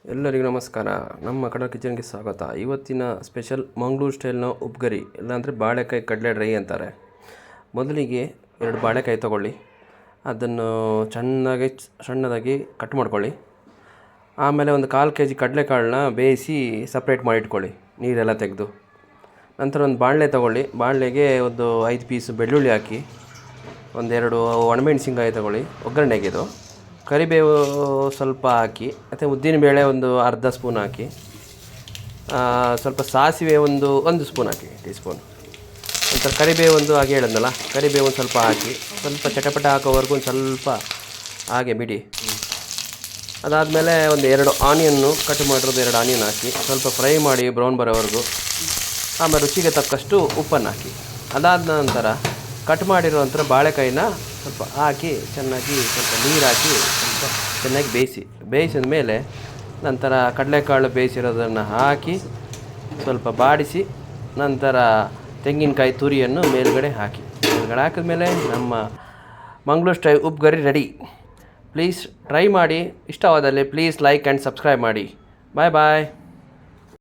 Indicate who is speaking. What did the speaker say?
Speaker 1: ಎಲ್ಲರಿಗೂ ನಮಸ್ಕಾರ. ನಮ್ಮ ಕನ್ನಡ ಕಿಚನ್ಗೆ ಸ್ವಾಗತ. ಇವತ್ತಿನ ಸ್ಪೆಷಲ್ ಮಂಗಳೂರು ಸ್ಟೈಲ್ನ ಉಪ್ಗರಿ, ಇಲ್ಲಾಂದರೆ ಬಾಳೆಕಾಯಿ ಕಡಲೆ ಡ್ರೈ ಅಂತಾರೆ. ಮೊದಲಿಗೆ 2 ಬಾಳೆಕಾಯಿ ತೊಗೊಳ್ಳಿ, ಅದನ್ನು ಸಣ್ಣದಾಗಿ ಕಟ್ ಮಾಡ್ಕೊಳ್ಳಿ. ಆಮೇಲೆ ಒಂದು 1/4 kg ಕಡಲೆಕಾಳನ್ನ ಬೇಯಿಸಿ ಸಪ್ರೇಟ್ ಮಾಡಿಟ್ಕೊಳ್ಳಿ, ನೀರೆಲ್ಲ ತೆಗೆದು. ನಂತರ ಒಂದು ಬಾಣಲೆ ತೊಗೊಳ್ಳಿ, ಬಾಣಲೆಗೆ ಒಂದು 5 ಪೀಸ್ ಬೆಳ್ಳುಳ್ಳಿ ಹಾಕಿ, 1-2 ಒಣಮೆಣಸಿನ್ಕಾಯಿ ತೊಗೊಳ್ಳಿ ಒಗ್ಗರಣೆಗೆ. ಇದು ಕರಿಬೇವು ಸ್ವಲ್ಪ ಹಾಕಿ, ಮತ್ತು ಉದ್ದಿನಬೇಳೆ ಒಂದು ಅರ್ಧ ಸ್ಪೂನ್ ಹಾಕಿ, ಸ್ವಲ್ಪ ಸಾಸಿವೆ ಒಂದು ಸ್ಪೂನ್ ಹಾಕಿ, ಟೀ ಸ್ಪೂನ್. ನಂತರ ಕರಿಬೇವು ಹಾಗೆ ಹೇಳಿದ್ನಲ್ಲ, ಕರಿಬೇವು ಒಂದು ಸ್ವಲ್ಪ ಹಾಕಿ, ಸ್ವಲ್ಪ ಚಟಪಟ ಹಾಕೋವರೆಗೂ ಒಂದು ಸ್ವಲ್ಪ ಹಾಗೆ ಬಿಡಿ. ಅದಾದಮೇಲೆ 2 ಆನಿಯನ್ನು ಕಟ್ ಮಾಡಿರೋದು 2 ಆನಿಯನ್ ಹಾಕಿ ಸ್ವಲ್ಪ ಫ್ರೈ ಮಾಡಿ ಬ್ರೌನ್ ಬರೋವರೆಗೂ. ಆಮೇಲೆ ರುಚಿಗೆ ತಕ್ಕಷ್ಟು ಉಪ್ಪನ್ನು ಹಾಕಿ. ಅದಾದ ನಂತರ ಕಟ್ ಮಾಡಿರೋ ಬಾಳೆಕಾಯಿನ ಸ್ವಲ್ಪ ಹಾಕಿ ಚೆನ್ನಾಗಿ ಸ್ವಲ್ಪ ನೀರು ಹಾಕಿ ಸ್ವಲ್ಪ ಚೆನ್ನಾಗಿ ಬೇಯಿಸಿದ ಮೇಲೆ ನಂತರ ಕಡಲೆಕಾಳು ಬೇಯಿಸಿರೋದನ್ನು ಹಾಕಿ ಸ್ವಲ್ಪ ಬಾಡಿಸಿ, ನಂತರ ತೆಂಗಿನಕಾಯಿ ತುರಿಯನ್ನು ಮೇಲುಗಡೆ ಹಾಕಿದ್ಮೇಲೆ ನಮ್ಮ ಮಂಗಳೂರು ಸ್ಟೈಲ್ ಉಪ್ಗರಿ ರೆಡಿ. ಪ್ಲೀಸ್ ಟ್ರೈ ಮಾಡಿ. ಇಷ್ಟವಾದಲ್ಲಿ ಪ್ಲೀಸ್ ಲೈಕ್ ಆ್ಯಂಡ್ ಸಬ್ಸ್ಕ್ರೈಬ್ ಮಾಡಿ. ಬಾಯ್ ಬಾಯ್.